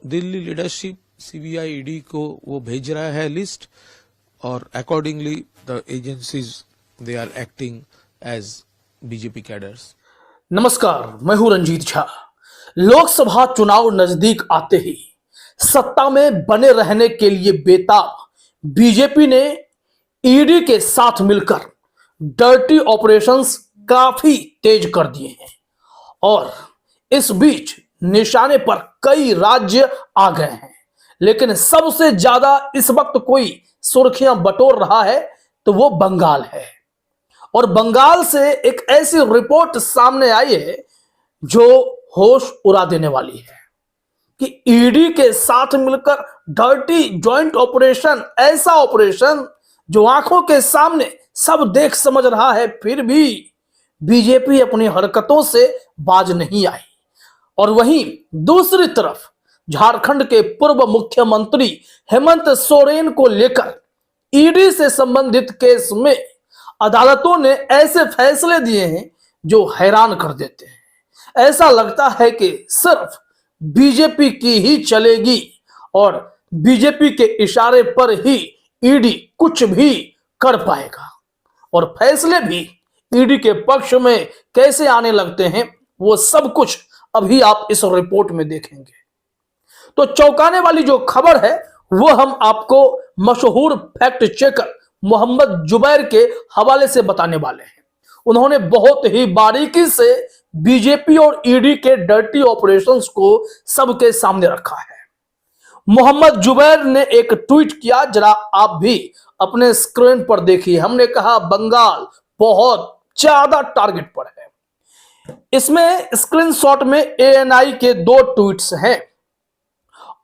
Delhi leadership CBI ED को वो भेज रहा है लिस्ट, और accordingly the agencies they are acting as BJP cadres. नमस्कार, मैं हूं रंजीत झा। लोकसभा चुनाव नजदीक आते ही सत्ता में बने रहने के लिए बेताब बीजेपी ने ईडी के साथ मिलकर डर्टी ऑपरेशंस काफी तेज कर दिए हैं और इस बीच निशाने पर कई राज्य आ गए हैं। लेकिन सबसे ज्यादा इस वक्त कोई सुर्खियां बटोर रहा है तो वो बंगाल है। और बंगाल से एक ऐसी रिपोर्ट सामने आई है जो होश उड़ा देने वाली है कि ईडी के साथ मिलकर डर्टी जॉइंट ऑपरेशन, ऐसा ऑपरेशन जो आंखों के सामने सब देख समझ रहा है, फिर भी बीजेपी अपनी हरकतों से बाज नहीं आई। और वहीं दूसरी तरफ झारखंड के पूर्व मुख्यमंत्री हेमंत सोरेन को लेकर ईडी से संबंधित केस में अदालतों ने ऐसे फैसले दिए हैं जो हैरान कर देते हैं। ऐसा लगता है कि सिर्फ बीजेपी की ही चलेगी और बीजेपी के इशारे पर ही ईडी कुछ भी कर पाएगा। और फैसले भी ईडी के पक्ष में कैसे आने लगते हैं वो सब कुछ अभी आप इस रिपोर्ट में देखेंगे। तो चौंकाने वाली जो खबर है वो हम आपको मशहूर फैक्ट चेकर मोहम्मद जुबैर के हवाले से बताने वाले हैं। उन्होंने बहुत ही बारीकी से बीजेपी और ईडी के डर्टी ऑपरेशंस को सबके सामने रखा है। मोहम्मद जुबैर ने एक ट्वीट किया, जरा आप भी अपने स्क्रीन पर देखिए। हमने कहा बंगाल बहुत ज्यादा टारगेट पर है। इसमें स्क्रीनशॉट में एएनआई के 2 ट्वीट्स हैं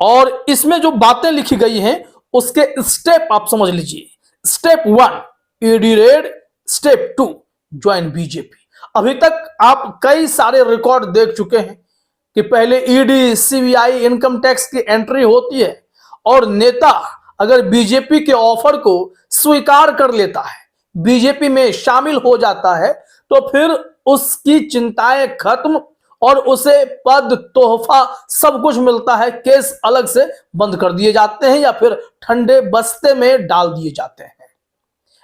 और इसमें जो बातें लिखी गई हैं उसके स्टेप आप समझ लीजिए। Step 1 ED red, step 2 join BJP. अभी तक आप कई सारे रिकॉर्ड देख चुके हैं कि पहले ईडी, सीबीआई, इनकम टैक्स की एंट्री होती है और नेता अगर बीजेपी के ऑफर को स्वीकार कर लेता है, बीजेपी में शामिल हो जाता है, तो फिर उसकी चिंताएं खत्म और उसे पद, तोहफा सब कुछ मिलता है। केस अलग से बंद कर दिए जाते हैं या फिर ठंडे बस्ते में डाल दिए जाते हैं।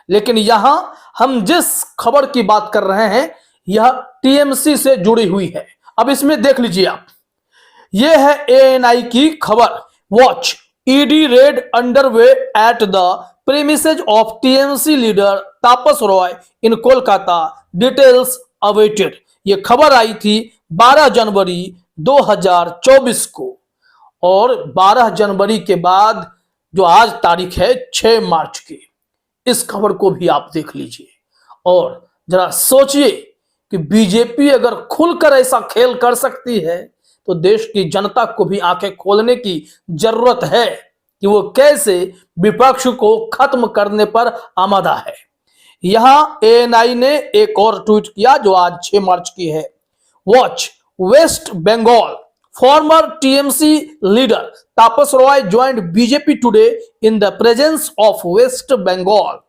लेकिन यहां हम जिस खबर की बात कर रहे हैं यह टीएमसी से जुड़ी हुई है। अब इसमें देख लीजिए आप, यह है एएनआई की खबर। Watch ED red underway at the premises of TMC leader Tapas Roy in Kolkata, details awaited. ये खबर आई थी 12 जनवरी 2024 को और 12 जनवरी के बाद जो आज तारीख है 6 मार्च की, इस खबर को भी आप देख लीजिए और जरा सोचिए कि बीजेपी अगर खुलकर ऐसा खेल कर सकती है तो देश की जनता को भी आंखें खोलने की जरूरत है कि वो कैसे विपक्ष को खत्म करने पर आमादा है। यहां एएनआई ने एक और ट्वीट किया जो आज 6 मार्च की है। Watch West Bengal, former TMC leader Tapas Roy joined BJP today in the presence of West Bengal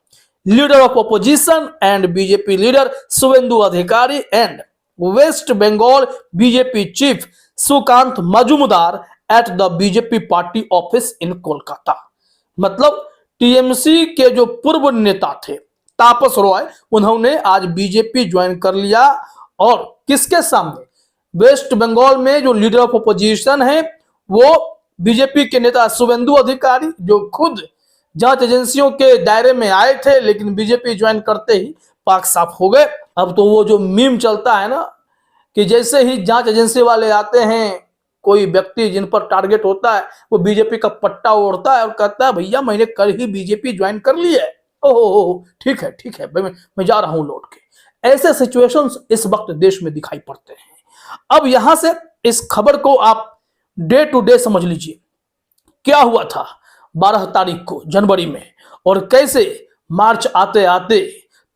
leader of opposition and BJP leader Suvendu Adhikari and West Bengal BJP chief Sukanta Majumdar at the BJP party office in Kolkata. मतलब टीएमसी के जो पूर्व नेता थे तापस रॉय, उन्होंने आज बीजेपी ज्वाइन कर लिया और किसके सामने? वेस्ट बंगाल में जो लीडर ऑफ ऑपोजिशन है वो बीजेपी के नेता शुवेंदु अधिकारी, जो खुद जांच एजेंसियों के दायरे में आए थे लेकिन बीजेपी ज्वाइन करते ही पाक साफ हो गए। अब तो वो जो मीम चलता है ना कि जैसे ही जांच एजेंसी वाले आते हैं, कोई व्यक्ति जिन पर टारगेट होता है वो बीजेपी का पट्टा ओढ़ता है और कहता है भैया मैंने कल ही बीजेपी ज्वाइन कर ली है। ओहो ठीक है मैं जा रहा हूं लौट के। ऐसे सिचुएशंस इस वक्त देश में दिखाई पड़ते हैं। अब यहां से इस खबर को आप डे टू डे समझ लीजिए। क्या हुआ था 12 तारीख को जनवरी में और कैसे मार्च आते आते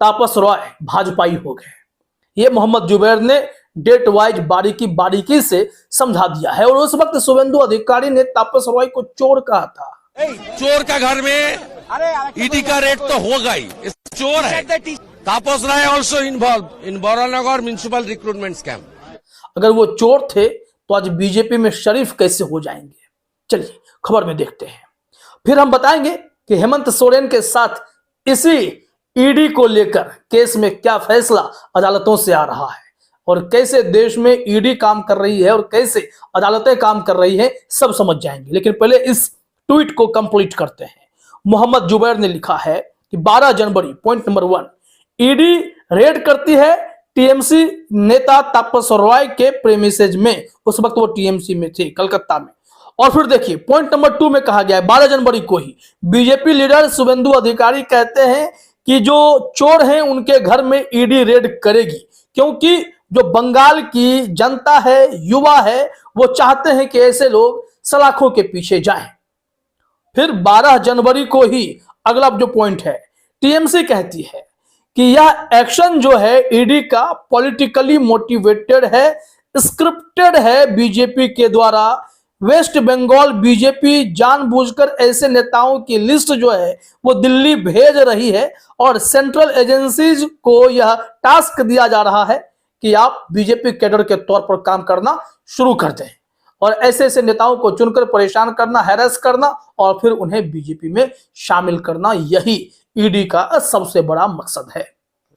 तापस रॉय भाजपाई हो गए। ये मोहम्मद जुबैर ने डेट वाइज बारीकी से समझा दिया है। और उस वक्त शुवेंदु अधिकारी ने तापस रॉय को चोर कहा था। चोर का घर में ईडी का रेड तो होगा ही, चोर है। Tapas Roy also involved in Baranagar municipal recruitment scam. अगर वो चोर थे तो आज बीजेपी में शरीफ कैसे हो जाएंगे? चलिए खबर में देखते हैं, फिर हम बताएंगे कि हेमंत सोरेन के साथ इसी ईडी को लेकर केस में क्या फैसला अदालतों से आ रहा है और कैसे देश में ईडी काम कर रही है और कैसे अदालतें काम कर रही है, सब समझ जाएंगे। लेकिन पहले इस ट्वीट को कंप्लीट करते हैं। मोहम्मद जुबैर ने लिखा है कि 12 जनवरी पॉइंट नंबर 1, ईडी रेड करती है टीएमसी नेता तापस रॉय के प्रेमिसेज में। उस वक्त वो टीएमसी में थे, कलकत्ता में। और फिर देखिए पॉइंट नंबर 2 में कहा गया है 12 जनवरी को ही बीजेपी लीडर शुभेंदु अधिकारी कहते हैं कि जो चोर हैं उनके घर में ईडी रेड करेगी, क्योंकि जो बंगाल की जनता है, युवा है, वो चाहते हैं कि ऐसे लोग सलाखों के पीछे जाएं। फिर 12 जनवरी को ही अगला जो पॉइंट है, टीएमसी कहती है कि यह एक्शन जो है ईडी का पॉलिटिकली मोटिवेटेड है, स्क्रिप्टेड है बीजेपी के द्वारा। वेस्ट बंगाल बीजेपी जानबूझकर ऐसे नेताओं की लिस्ट जो है वो दिल्ली भेज रही है और सेंट्रल एजेंसीज को यह टास्क दिया जा रहा है कि आप बीजेपी कैडर के तौर पर काम करना शुरू कर दें और ऐसे ऐसे नेताओं को चुनकर परेशान करना, हैरेस करना और फिर उन्हें बीजेपी में शामिल करना, यही ईडी का सबसे बड़ा मकसद है।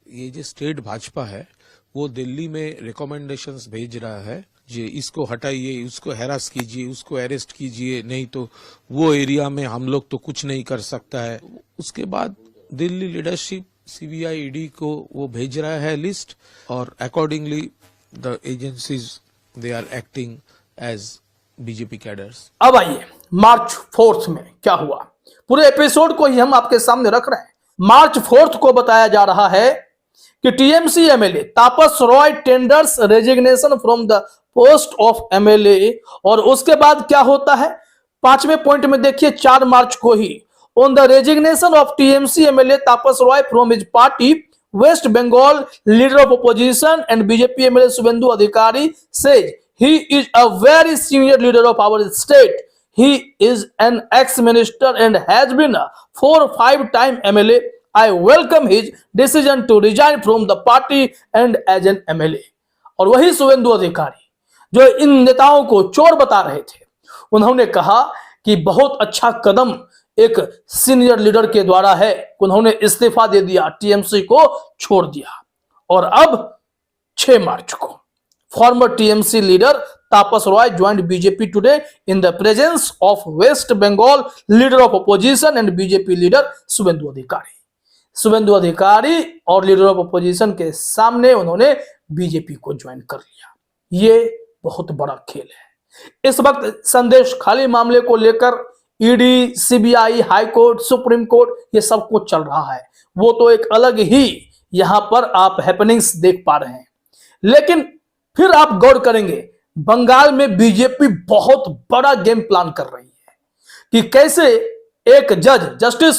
ये जो स्टेट भाजपा है वो दिल्ली में रिकमेंडेशंस भेज रहा है, जे इसको हटाइए, उसको हैरास कीजिए, उसको अरेस्ट कीजिए, नहीं तो वो एरिया में हम लोग तो कुछ नहीं कर सकता है। उसके बाद दिल्ली लीडरशिप सीबीआई ईडी को वो भेज रहा है लिस्ट और accordingly the agencies they are acting as BJP cadres. अब आइए मार्च 4 में क्या हुआ, पूरे एपिसोड को ही हम आपके सामने रख रहे हैं। मार्च 4 को बताया जा रहा है कि TMC MLA Tapas Roy tenders resignation from the post of MLA. और उसके बाद क्या होता है 5वें पॉइंट में देखिए 4 मार्च को ही on the resignation of TMC MLA Tapas Roy from his party West Bengal leader of opposition and BJP MLA Suvendu Adhikari says he is a very senior leader of our state, he is an ex-minister and has been a 4 or 5 time MLA. I welcome his decision to resign from the party and as an MLA. और वही शुभेंदु अधिकारी जो इन नेताओं को चोर बता रहे थे, उन्होंने कहा कि बहुत अच्छा कदम एक सीनियर लीडर के द्वारा है, उन्होंने इस्तीफा दे दिया, टीएमसी को छोड़ दिया। और अब 6 मार्च को former TMC leader Tapas Roy joined BJP today in the presence of West Bengal leader of opposition and BJP leader Suvendu अधिकारी। शुभेंदु अधिकारी और लीडर ऑफ अपोजिशन के सामने उन्होंने बीजेपी को ज्वाइन कर लिया। ये बहुत बड़ा खेल है। इस वक्त संदेश खाली मामले को लेकर ED, CBI, high court, supreme court, ये सब कुछ चल रहा है। वो तो एक अलग ही यहां पर आप हैपनिंग्स देख पा रहे हैं। लेकिन फिर आप गौर करेंगे बंगाल में बीजेपी बहुत बड़ा गेम प्लान कर रही है कि कैसे एक जज जस्टिस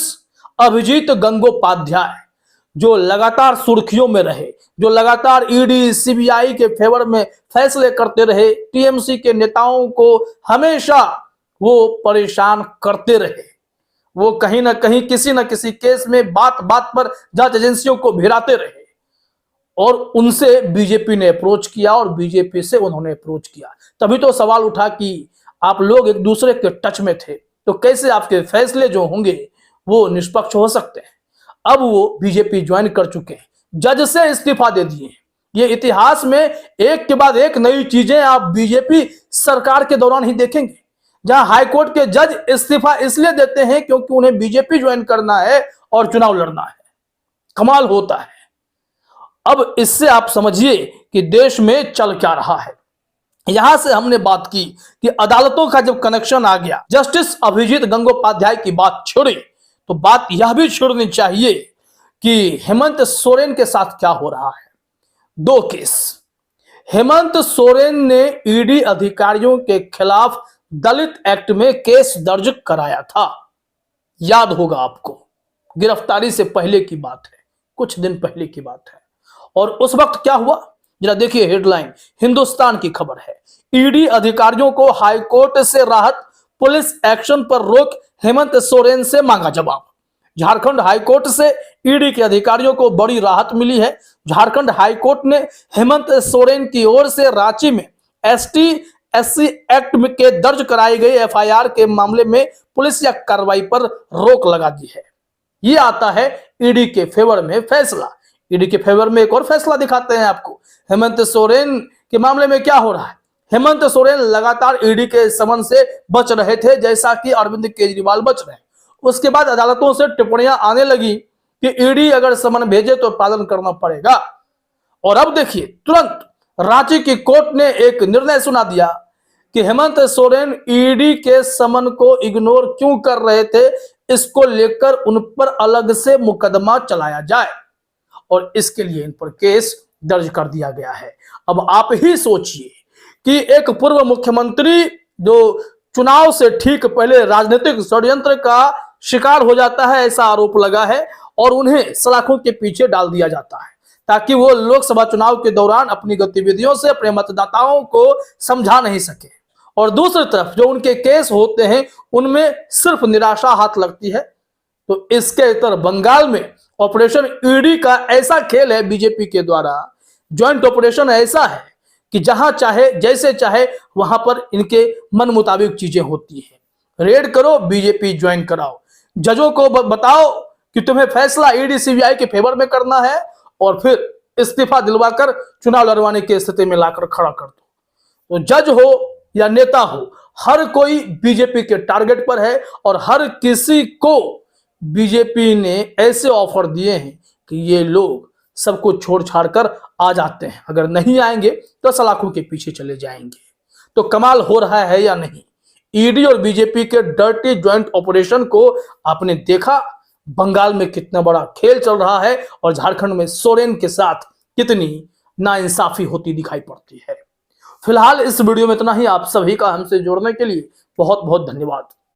अभिजीत गंगोपाध्याय जो लगातार सुर्खियों में रहे, जो लगातार ईडी, सीबीआई के फेवर में फैसले करते रहे, टीएमसी के नेताओं को हमेशा वो परेशान करते रहे, वो कहीं ना कहीं किसी न किसी केस में बात बात पर जांच एजेंसियों को भिड़ाते रहे और उनसे बीजेपी ने अप्रोच किया और बीजेपी से उन्होंने अप्रोच किया। तभी तो सवाल उठा कि आप लोग एक दूसरे के टच में थे तो कैसे आपके फैसले जो होंगे वो निष्पक्ष हो सकते हैं। अब वो बीजेपी ज्वाइन कर चुके हैं, जज से इस्तीफा दे दिए। ये इतिहास में एक के बाद एक नई चीजें आप बीजेपी सरकार के दौरान ही देखेंगे, जहां हाईकोर्ट के जज इस्तीफा इसलिए देते हैं क्योंकि उन्हें बीजेपी ज्वाइन करना है और चुनाव लड़ना है। कमाल होता है। अब इससे आप समझिए कि देश में चल क्या रहा है। यहां से हमने बात की कि अदालतों का जब कनेक्शन आ गया, जस्टिस अभिजीत गंगोपाध्याय की बात छिड़ी, तो बात यह भी छिड़नी चाहिए कि हेमंत सोरेन के साथ क्या हो रहा है। 2 केस हेमंत सोरेन ने ईडी अधिकारियों के खिलाफ दलित एक्ट में केस दर्ज कराया था, याद होगा आपको। गिरफ्तारी से पहले की बात है, कुछ दिन पहले की बात है। और उस वक्त क्या हुआ जरा देखिए, हेडलाइन हिंदुस्तान की खबर है, ईडी अधिकारियों को हाईकोर्ट से राहत, पुलिस एक्शन पर रोक, हेमंत सोरेन से मांगा जवाब। झारखंड हाईकोर्ट से ईडी के अधिकारियों को बड़ी राहत मिली है। झारखंड हाईकोर्ट ने हेमंत सोरेन की ओर से रांची में एसटी SC एक्ट में के दर्ज कराई गई FIR के मामले में पुलिस या कार्रवाई पर रोक लगा दी है। ये आता है ईडी के फेवर में फैसला। ईडी के फेवर में एक और फैसला दिखाते हैं आपको। हेमंत सोरेन के मामले में क्या हो रहा है। हेमंत सोरेन लगातार ईडी के समन से बच रहे थे, जैसा कि अरविंद केजरीवाल बच रहे। उसके बाद अदालतों से टिप्पणियां आने लगी कि ईडी अगर समन भेजे तो पालन करना पड़ेगा। और अब देखिए, तुरंत रांची की कोर्ट ने एक निर्णय सुना दिया कि हेमंत सोरेन ईडी के समन को इग्नोर क्यों कर रहे थे, इसको लेकर उन पर अलग से मुकदमा चलाया जाए और इसके लिए इन पर केस दर्ज कर दिया गया है। अब आप ही सोचिए कि एक पूर्व मुख्यमंत्री जो चुनाव से ठीक पहले राजनीतिक षड्यंत्र का शिकार हो जाता है, ऐसा आरोप लगा है, और उन्हें सलाखों के पीछे डाल दिया जाता है ताकि वो लोकसभा चुनाव के दौरान अपनी गतिविधियों से अपने मतदाताओं को समझा नहीं सके। और दूसरी तरफ जो उनके केस होते हैं उनमें सिर्फ निराशा हाथ लगती है। तो इसके इतर बंगाल में ऑपरेशन ईडी का ऐसा खेल है बीजेपी के द्वारा, ज्वाइंट ऑपरेशन ऐसा है कि जहां चाहे जैसे चाहे वहां पर इनके मन मुताबिक चीजें होती हैं। रेड करो, बीजेपी ज्वाइन कराओ, जजों को बताओ कि तुम्हें फैसला ईडी सीबीआई के फेवर में करना है और फिर इस्तीफा दिलवाकर चुनाव लड़वाने की स्थिति में लाकर खड़ा कर दो। तो जज हो या नेता हो, हर कोई बीजेपी के टारगेट पर है और हर किसी को बीजेपी ने ऐसे ऑफर दिए हैं कि ये लोग सब कुछ छोड़ छाड़ कर आ जाते हैं। अगर नहीं आएंगे तो सलाखों के पीछे चले जाएंगे। तो कमाल हो रहा है या नहीं? ईडी और बीजेपी के डर्टी ज्वाइंट ऑपरेशन को आपने देखा। बंगाल में कितना बड़ा खेल चल रहा है और झारखंड में सोरेन के साथ कितनी नाइंसाफी होती दिखाई पड़ती है। फिलहाल इस वीडियो में इतना ही। आप सभी का हमसे जुड़ने के लिए बहुत बहुत धन्यवाद।